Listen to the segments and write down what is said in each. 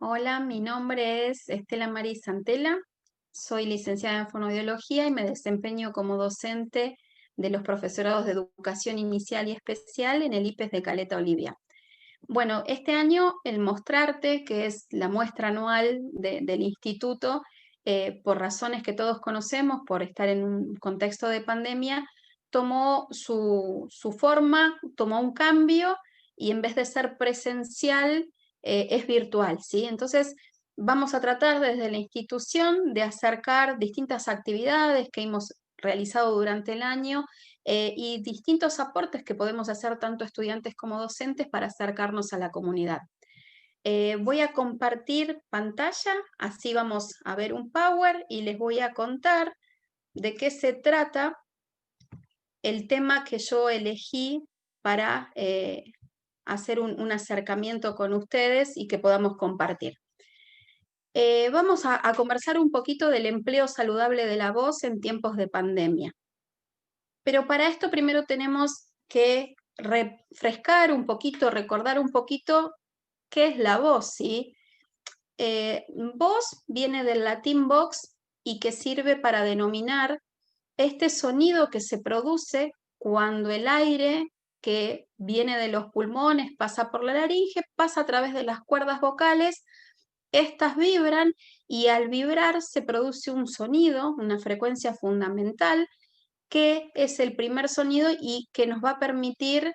Hola, mi nombre es Estela Maris Santela, soy licenciada en fonoaudiología y me desempeño como docente de los profesorados de educación inicial y especial en el IPES de Caleta Olivia. Bueno, este año el Mostrarte, que es la muestra anual del instituto, por razones que todos conocemos, por estar en un contexto de pandemia, tomó su forma, tomó un cambio y en vez de ser presencial, es virtual, ¿sí? Entonces, vamos a tratar desde la institución de acercar distintas actividades que hemos realizado durante el año y distintos aportes que podemos hacer tanto estudiantes como docentes para acercarnos a la comunidad. Voy a compartir pantalla, así vamos a ver un Power y les voy a contar de qué se trata el tema que yo elegí para hacer un acercamiento con ustedes y que podamos compartir. Vamos a conversar un poquito del empleo saludable de la voz en tiempos de pandemia. Pero para esto primero tenemos que refrescar un poquito, recordar un poquito qué es la voz, ¿sí? Voz viene del latín vox y que sirve para denominar este sonido que se produce cuando el aire que viene de los pulmones pasa por la laringe, pasa a través de las cuerdas vocales, estas vibran y al vibrar se produce un sonido, una frecuencia fundamental que es el primer sonido y que nos va a permitir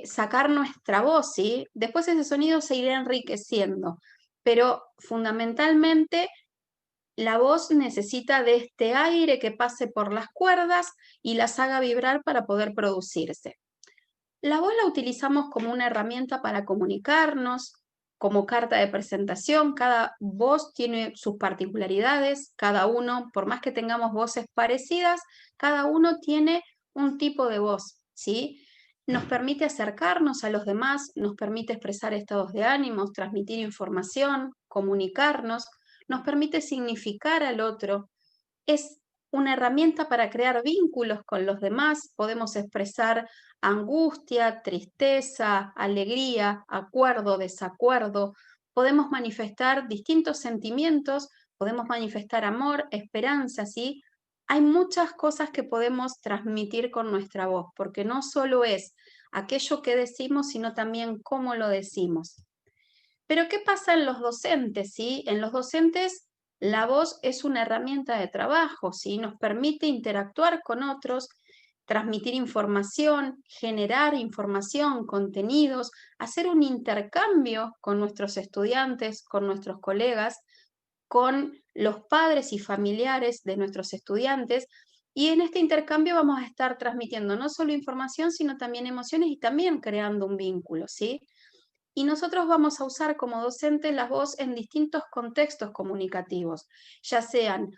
sacar nuestra voz, ¿sí? Después ese sonido se irá enriqueciendo, pero fundamentalmente la voz necesita de este aire que pase por las cuerdas y las haga vibrar para poder producirse. La voz la utilizamos como una herramienta para comunicarnos, como carta de presentación. Cada voz tiene sus particularidades, cada uno, por más que tengamos voces parecidas, cada uno tiene un tipo de voz, ¿sí? Nos permite acercarnos a los demás, nos permite expresar estados de ánimos, transmitir información, comunicarnos, nos permite significar al otro. Es una herramienta para crear vínculos con los demás, podemos expresar angustia, tristeza, alegría, acuerdo, desacuerdo, podemos manifestar distintos sentimientos, podemos manifestar amor, esperanza, ¿sí? Hay muchas cosas que podemos transmitir con nuestra voz, porque no solo es aquello que decimos, sino también cómo lo decimos. Pero ¿qué pasa en los docentes? ¿Sí? En los docentes la voz es una herramienta de trabajo, ¿sí? Nos permite interactuar con otros, transmitir información, generar información, contenidos, hacer un intercambio con nuestros estudiantes, con nuestros colegas, con los padres y familiares de nuestros estudiantes. Y en este intercambio vamos a estar transmitiendo no solo información, sino también emociones y también creando un vínculo, ¿sí? Y nosotros vamos a usar como docentes la voz en distintos contextos comunicativos, ya sean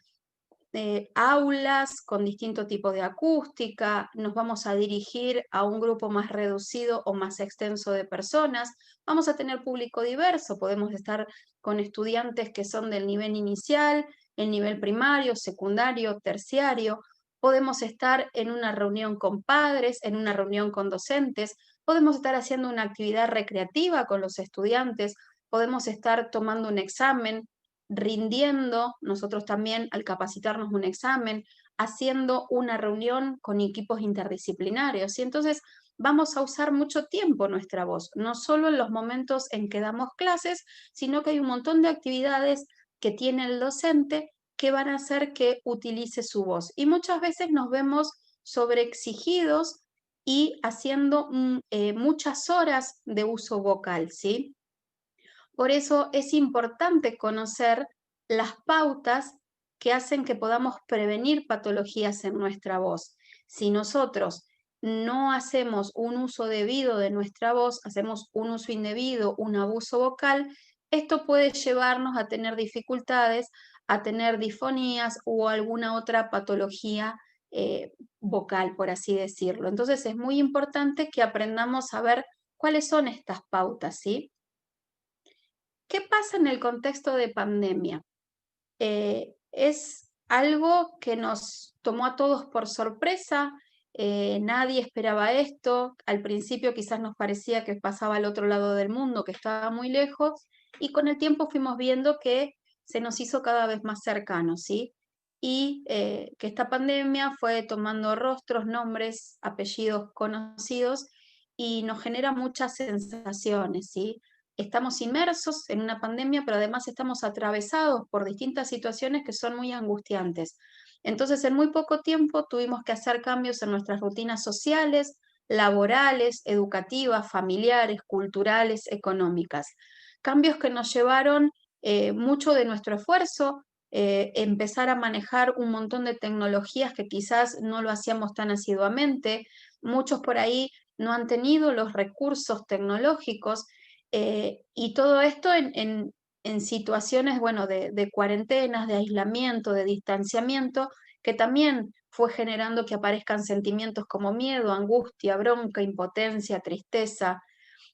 aulas con distinto tipo de acústica, nos vamos a dirigir a un grupo más reducido o más extenso de personas, vamos a tener público diverso, podemos estar con estudiantes que son del nivel inicial, el nivel primario, secundario, terciario, podemos estar en una reunión con padres, en una reunión con docentes, podemos estar haciendo una actividad recreativa con los estudiantes, podemos estar tomando un examen, rindiendo nosotros también al capacitarnos un examen, haciendo una reunión con equipos interdisciplinarios. Y entonces vamos a usar mucho tiempo nuestra voz, no solo en los momentos en que damos clases, sino que hay un montón de actividades que tiene el docente que van a hacer que utilice su voz. Y muchas veces nos vemos sobreexigidos y haciendo muchas horas de uso vocal, ¿sí? Por eso es importante conocer las pautas que hacen que podamos prevenir patologías en nuestra voz. Si nosotros no hacemos un uso debido de nuestra voz, hacemos un uso indebido, un abuso vocal, esto puede llevarnos a tener dificultades, a tener disfonías o alguna otra patología vocal, por así decirlo. Entonces es muy importante que aprendamos a ver cuáles son estas pautas, ¿sí? ¿Qué pasa en el contexto de pandemia? Es algo que nos tomó a todos por sorpresa, nadie esperaba esto, al principio quizás nos parecía que pasaba al otro lado del mundo, que estaba muy lejos, y con el tiempo fuimos viendo que se nos hizo cada vez más cercano, ¿sí? Y que esta pandemia fue tomando rostros, nombres, apellidos conocidos y nos genera muchas sensaciones, ¿sí? Estamos inmersos en una pandemia, pero además estamos atravesados por distintas situaciones que son muy angustiantes. Entonces, en muy poco tiempo tuvimos que hacer cambios en nuestras rutinas sociales, laborales, educativas, familiares, culturales, económicas. Cambios que nos llevaron mucho de nuestro esfuerzo, empezar a manejar un montón de tecnologías que quizás no lo hacíamos tan asiduamente. Muchos por ahí no han tenido los recursos tecnológicos y todo esto en situaciones, bueno, de cuarentenas, de aislamiento, de distanciamiento, que también fue generando que aparezcan sentimientos como miedo, angustia, bronca, impotencia, tristeza.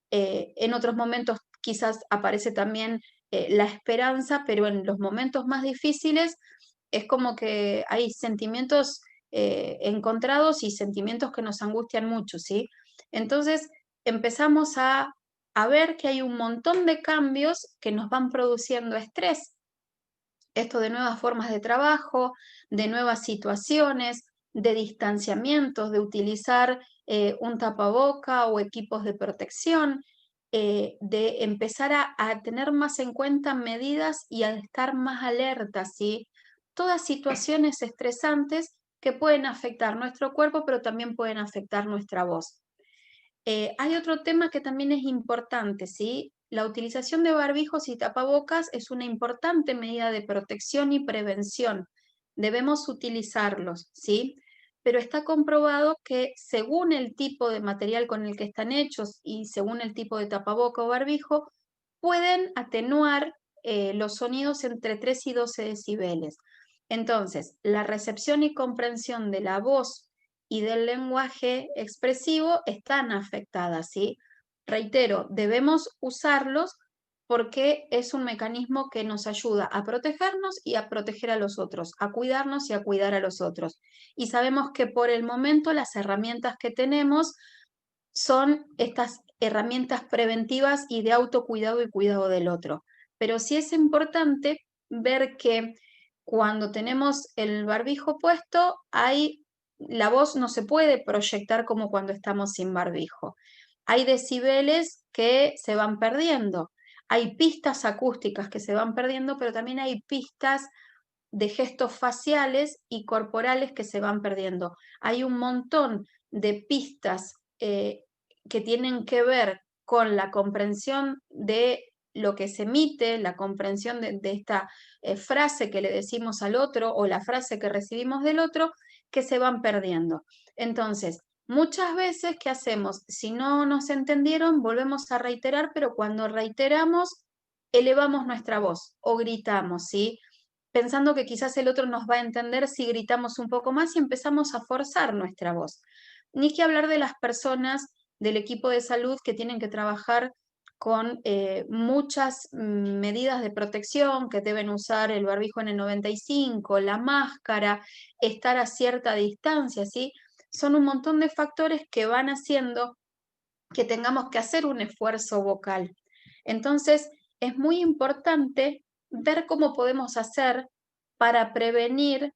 En otros momentos quizás aparece también la esperanza, pero en los momentos más difíciles es como que hay sentimientos encontrados y sentimientos que nos angustian mucho, ¿sí? Entonces empezamos a ver que hay un montón de cambios que nos van produciendo estrés, esto de nuevas formas de trabajo, de nuevas situaciones, de distanciamientos, de utilizar un tapaboca o equipos de protección, de empezar a tener más en cuenta medidas y a estar más alertas, ¿sí? Todas situaciones estresantes que pueden afectar nuestro cuerpo, pero también pueden afectar nuestra voz. Hay otro tema que también es importante, ¿sí? La utilización de barbijos y tapabocas es una importante medida de protección y prevención. Debemos utilizarlos, ¿sí? Pero está comprobado que según el tipo de material con el que están hechos y según el tipo de tapaboca o barbijo, pueden atenuar los sonidos entre 3 y 12 decibeles. Entonces, la recepción y comprensión de la voz y del lenguaje expresivo están afectadas, ¿sí? Reitero, debemos usarlos porque es un mecanismo que nos ayuda a protegernos y a proteger a los otros, a cuidarnos y a cuidar a los otros. Y sabemos que por el momento las herramientas que tenemos son estas herramientas preventivas y de autocuidado y cuidado del otro. Pero sí es importante ver que cuando tenemos el barbijo puesto, la voz no se puede proyectar como cuando estamos sin barbijo. Hay decibeles que se van perdiendo, hay pistas acústicas que se van perdiendo, pero también hay pistas de gestos faciales y corporales que se van perdiendo. Hay un montón de pistas que tienen que ver con la comprensión de lo que se emite, la comprensión de esta frase que le decimos al otro o la frase que recibimos del otro, que se van perdiendo. Entonces, muchas veces, ¿qué hacemos? Si no nos entendieron, volvemos a reiterar, pero cuando reiteramos, elevamos nuestra voz o gritamos, ¿sí? Pensando que quizás el otro nos va a entender si gritamos un poco más y empezamos a forzar nuestra voz. Ni que hablar de las personas del equipo de salud que tienen que trabajar con muchas medidas de protección, que deben usar el barbijo N95, la máscara, estar a cierta distancia, ¿sí? Son un montón de factores que van haciendo que tengamos que hacer un esfuerzo vocal. Entonces, es muy importante ver cómo podemos hacer para prevenir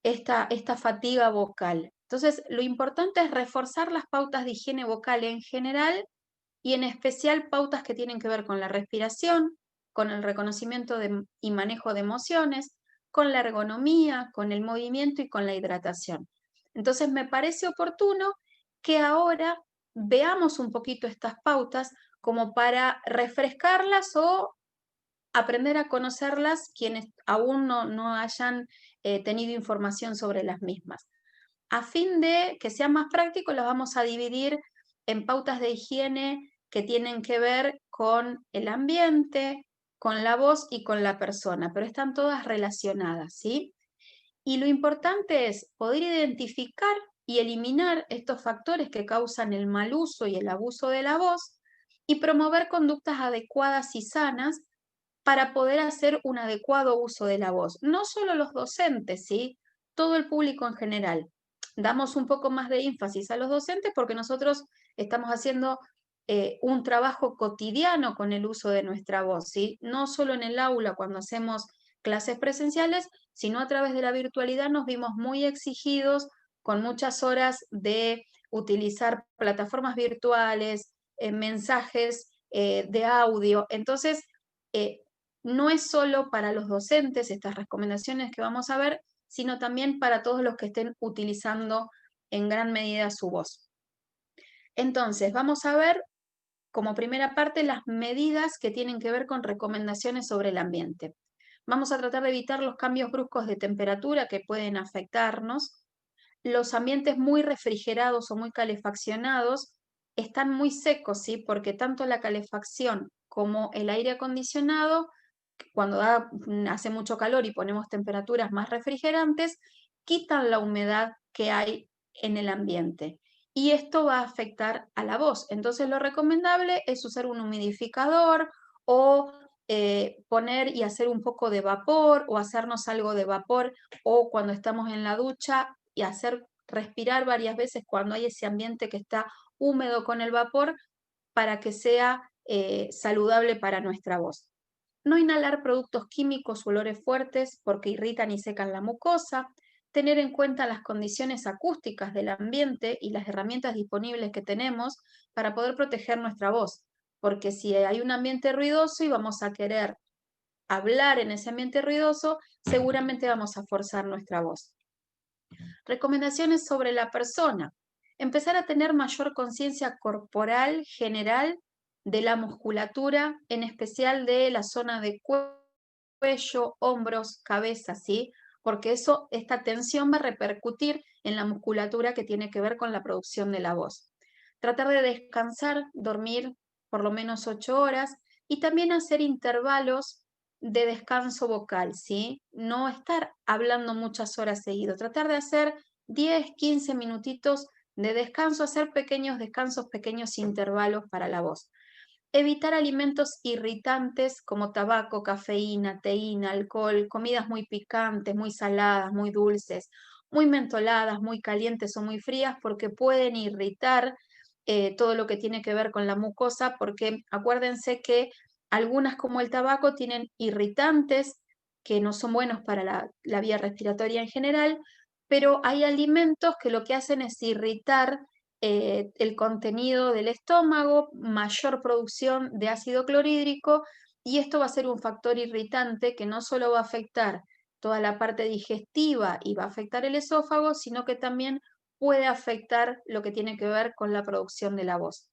esta fatiga vocal. Entonces, lo importante es reforzar las pautas de higiene vocal en general y en especial pautas que tienen que ver con la respiración, con el reconocimiento y manejo de emociones, con la ergonomía, con el movimiento y con la hidratación. Entonces, me parece oportuno que ahora veamos un poquito estas pautas como para refrescarlas o aprender a conocerlas quienes aún no hayan tenido información sobre las mismas. A fin de que sea más práctico, las vamos a dividir en pautas de higiene que tienen que ver con el ambiente, con la voz y con la persona, pero están todas relacionadas, ¿sí? Y lo importante es poder identificar y eliminar estos factores que causan el mal uso y el abuso de la voz y promover conductas adecuadas y sanas para poder hacer un adecuado uso de la voz. No solo los docentes, ¿sí? Todo el público en general. damos un poco más de énfasis a los docentes porque nosotros estamos haciendo un trabajo cotidiano con el uso de nuestra voz, ¿sí? No solo en el aula cuando hacemos clases presenciales, sino a través de la virtualidad nos vimos muy exigidos con muchas horas de utilizar plataformas virtuales, mensajes de audio. Entonces, eh, no es solo para los docentes estas recomendaciones que vamos a ver, sino también para todos los que estén utilizando en gran medida su voz. Entonces, vamos a ver como primera parte las medidas que tienen que ver con recomendaciones sobre el ambiente. Vamos a tratar de evitar los cambios bruscos de temperatura que pueden afectarnos. Los ambientes muy refrigerados o muy calefaccionados están muy secos, ¿sí? Porque tanto la calefacción como el aire acondicionado, cuando hace mucho calor y ponemos temperaturas más refrigerantes, quitan la humedad que hay en el ambiente. Y esto va a afectar a la voz. Entonces lo recomendable es usar un humidificador o poner y hacer un poco de vapor o hacernos algo de vapor o cuando estamos en la ducha y hacer respirar varias veces cuando hay ese ambiente que está húmedo con el vapor para que sea saludable para nuestra voz. No inhalar productos químicos o olores fuertes porque irritan y secan la mucosa. Tener en cuenta las condiciones acústicas del ambiente y las herramientas disponibles que tenemos para poder proteger nuestra voz. Porque si hay un ambiente ruidoso y vamos a querer hablar en ese ambiente ruidoso, seguramente vamos a forzar nuestra voz. Recomendaciones sobre la persona. Empezar a tener mayor conciencia corporal general de la musculatura, en especial de la zona de cuello, hombros, cabeza, ¿sí? Porque esta tensión va a repercutir en la musculatura que tiene que ver con la producción de la voz. Tratar de descansar, dormir por lo menos 8 horas y también hacer intervalos de descanso vocal, ¿sí? No estar hablando muchas horas seguido, tratar de hacer 10, 15 minutitos de descanso, hacer pequeños descansos, pequeños intervalos para la voz. Evitar alimentos irritantes como tabaco, cafeína, teína, alcohol, comidas muy picantes, muy saladas, muy dulces, muy mentoladas, muy calientes o muy frías porque pueden irritar todo lo que tiene que ver con la mucosa, porque acuérdense que algunas como el tabaco tienen irritantes que no son buenos para la vía respiratoria en general, pero hay alimentos que lo que hacen es irritar el contenido del estómago, mayor producción de ácido clorhídrico, y esto va a ser un factor irritante que no solo va a afectar toda la parte digestiva y va a afectar el esófago, sino que también puede afectar lo que tiene que ver con la producción de la voz.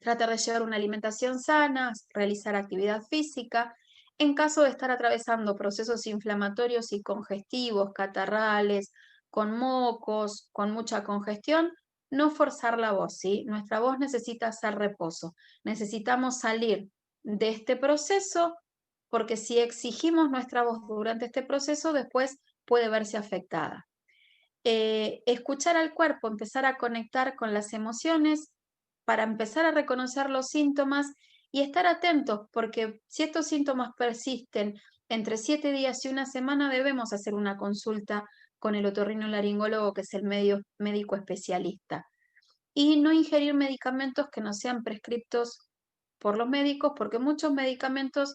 Tratar de llevar una alimentación sana, realizar actividad física. En caso de estar atravesando procesos inflamatorios y congestivos, catarrales, con mocos, con mucha congestión, no forzar la voz, ¿sí? Nuestra voz necesita hacer reposo. Necesitamos salir de este proceso porque si exigimos nuestra voz durante este proceso, después puede verse afectada. Escuchar al cuerpo, empezar a conectar con las emociones para empezar a reconocer los síntomas y estar atentos, porque si estos síntomas persisten entre 7 días y una semana, debemos hacer una consulta con el otorrinolaringólogo, que es el médico especialista. Y no ingerir medicamentos que no sean prescriptos por los médicos, porque muchos medicamentos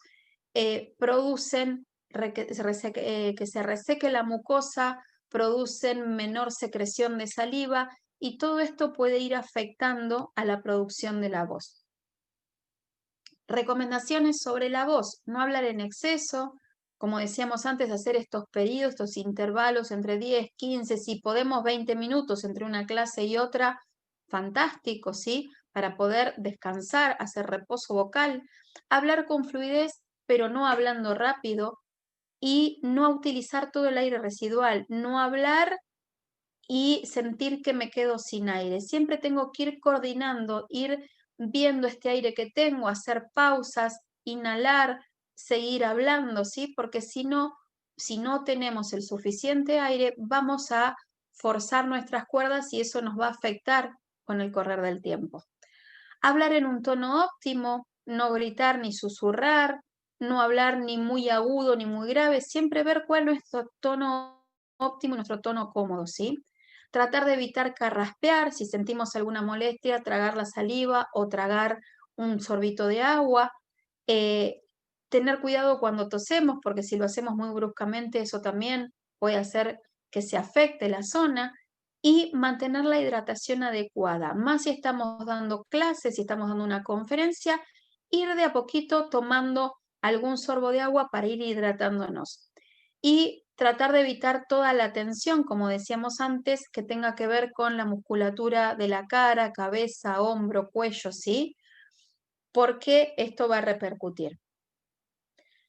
producen que se reseque la mucosa, producen menor secreción de saliva y todo esto puede ir afectando a la producción de la voz. Recomendaciones sobre la voz: no hablar en exceso, como decíamos antes, hacer estos periodos, estos intervalos entre 10, 15, si podemos 20 minutos entre una clase y otra, fantástico, ¿sí? Para poder descansar, hacer reposo vocal, hablar con fluidez, pero no hablando rápido, y no utilizar todo el aire residual, no hablar y sentir que me quedo sin aire. Siempre tengo que ir coordinando, ir viendo este aire que tengo, hacer pausas, inhalar, seguir hablando, ¿sí? Porque si no tenemos el suficiente aire, vamos a forzar nuestras cuerdas y eso nos va a afectar con el correr del tiempo. Hablar en un tono óptimo, no gritar ni susurrar, no hablar ni muy agudo ni muy grave, siempre ver cuál es nuestro tono óptimo y nuestro tono cómodo, ¿sí? tratar de evitar carraspear, si sentimos alguna molestia, tragar la saliva o tragar un sorbito de agua. Eh, Tener cuidado cuando tosemos, porque si lo hacemos muy bruscamente, eso también puede hacer que se afecte la zona. Y mantener la hidratación adecuada, más si estamos dando clases, si estamos dando una conferencia, ir de a poquito tomando algún sorbo de agua para ir hidratándonos. Y tratar de evitar toda la tensión, como decíamos antes, que tenga que ver con la musculatura de la cara, cabeza, hombro, cuello, ¿sí? Porque esto va a repercutir.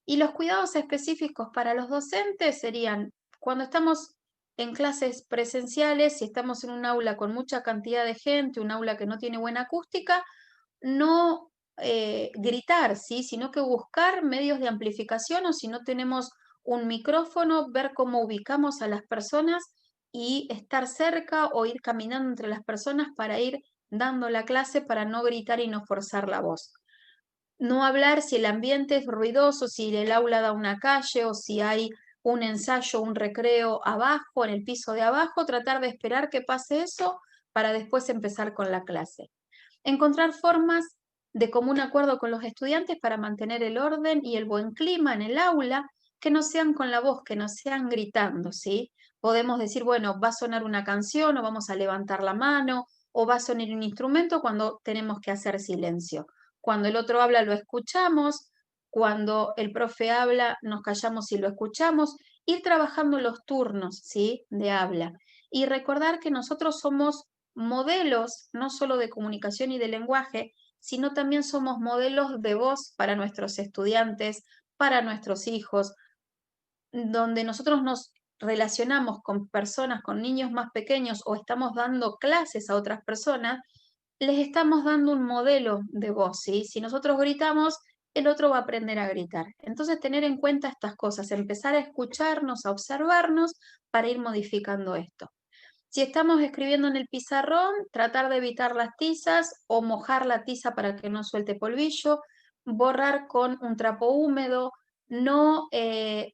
Y los cuidados específicos para los docentes serían cuando estamos en clases presenciales, si estamos en un aula con mucha cantidad de gente, un aula que no tiene buena acústica, no gritar, ¿sí? Sino que buscar medios de amplificación, o si no tenemos un micrófono, ver cómo ubicamos a las personas y estar cerca o ir caminando entre las personas para ir dando la clase para no gritar y no forzar la voz. No hablar si el ambiente es ruidoso, si el aula da una calle o si hay un ensayo, un recreo abajo, en el piso de abajo, tratar de esperar que pase eso para después empezar con la clase. Encontrar formas de común acuerdo con los estudiantes para mantener el orden y el buen clima en el aula, que no sean con la voz, que no sean gritando, ¿sí? Podemos decir, bueno, va a sonar una canción o vamos a levantar la mano o va a sonar un instrumento cuando tenemos que hacer silencio. Cuando el otro habla lo escuchamos, cuando el profe habla nos callamos y lo escuchamos, ir trabajando los turnos, ¿sí? De habla. Y recordar que nosotros somos modelos no solo de comunicación y de lenguaje, sino también somos modelos de voz para nuestros estudiantes, para nuestros hijos, donde nosotros nos relacionamos con personas, con niños más pequeños o estamos dando clases a otras personas, les estamos dando un modelo de voz, ¿sí? Si nosotros gritamos, el otro va a aprender a gritar. Entonces, tener en cuenta estas cosas, empezar a escucharnos, a observarnos para ir modificando esto. Si estamos escribiendo en el pizarrón, tratar de evitar las tizas o mojar la tiza para que no suelte polvillo, borrar con un trapo húmedo, no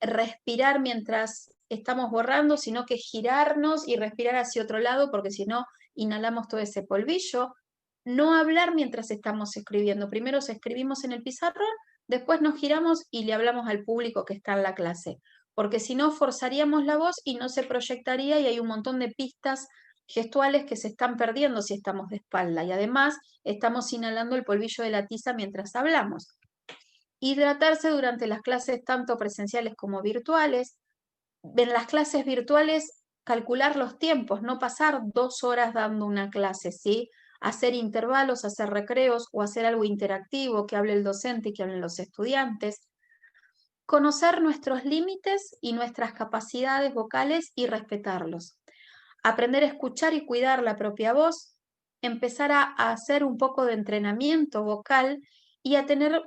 respirar mientras estamos borrando, sino que girarnos y respirar hacia otro lado, porque si no, inhalamos todo ese polvillo. No hablar mientras estamos escribiendo. Primero escribimos en el pizarrón, después nos giramos y le hablamos al público que está en la clase, porque si no forzaríamos la voz y no se proyectaría y hay un montón de pistas gestuales que se están perdiendo si estamos de espalda y además estamos inhalando el polvillo de la tiza mientras hablamos. Hidratarse durante las clases tanto presenciales como virtuales. En las clases virtuales calcular los tiempos, no pasar 2 horas dando una clase, ¿sí? Hacer intervalos, hacer recreos o hacer algo interactivo que hable el docente y que hablen los estudiantes. Conocer nuestros límites y nuestras capacidades vocales y respetarlos. Aprender a escuchar y cuidar la propia voz. Empezar a hacer un poco de entrenamiento vocal y a tener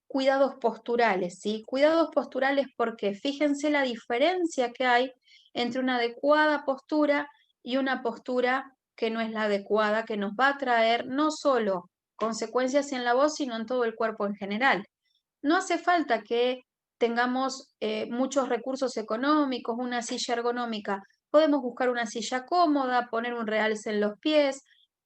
cuidados posturales, ¿sí? Cuidados posturales porque fíjense la diferencia que hay entre una adecuada postura y una postura que no es la adecuada, que nos va a traer no solo consecuencias en la voz, sino en todo el cuerpo en general. No hace falta que tengamos muchos recursos económicos, una silla ergonómica. Podemos buscar una silla cómoda, poner un realce en los pies,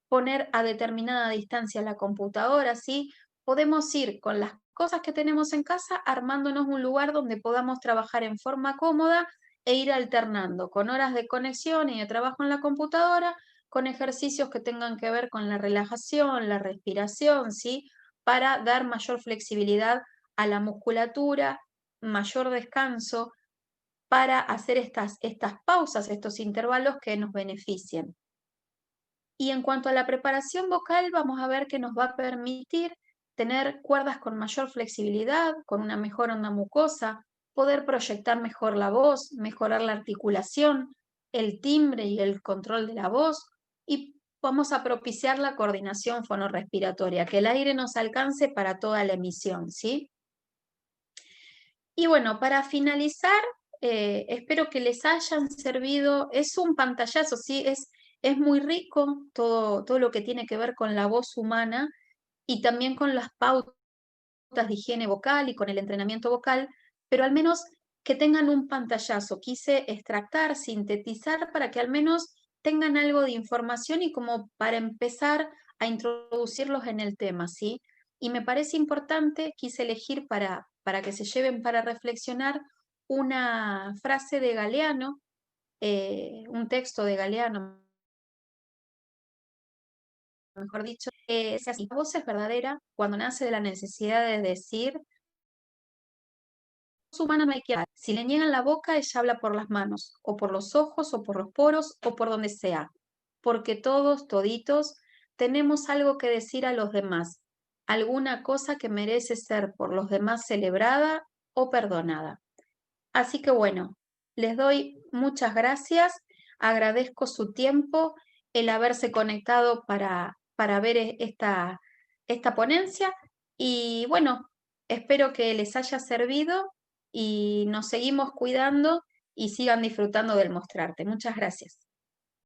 poner a determinada distancia la computadora, ¿sí? Podemos ir con las cosas que tenemos en casa armándonos un lugar donde podamos trabajar en forma cómoda e ir alternando con horas de conexión y de trabajo en la computadora, con ejercicios que tengan que ver con la relajación, la respiración, ¿sí? Para dar mayor flexibilidad a la musculatura, mayor descanso, para hacer estas pausas, estos intervalos que nos beneficien. Y en cuanto a la preparación vocal, vamos a ver que nos va a permitir tener cuerdas con mayor flexibilidad, con una mejor onda mucosa, poder proyectar mejor la voz, mejorar la articulación, el timbre y el control de la voz, y vamos a propiciar la coordinación fonorrespiratoria, que el aire nos alcance para toda la emisión, ¿sí? Y bueno, para finalizar, espero que les hayan servido. Es un pantallazo, ¿sí? Es muy rico todo lo que tiene que ver con la voz humana y también con las pautas de higiene vocal y con el entrenamiento vocal, pero al menos que tengan un pantallazo. Quise extractar, sintetizar para que al menos tengan algo de información y como para empezar a introducirlos en el tema, ¿sí? Y me parece importante, quise elegir para que se lleven para reflexionar una frase de Galeano, un texto de Galeano, mejor dicho, es así: la voz es verdadera cuando nace de la necesidad de decir, voz humana no hay que hablar. Si le niegan la boca, ella habla por las manos, o por los ojos, o por los poros, o por donde sea, porque todos, toditos, tenemos algo que decir a los demás, alguna cosa que merece ser por los demás celebrada o perdonada. Así que bueno, les doy muchas gracias, agradezco su tiempo, el haberse conectado para ver esta ponencia y bueno, espero que les haya servido y nos seguimos cuidando y sigan disfrutando del mostrarte. Muchas gracias.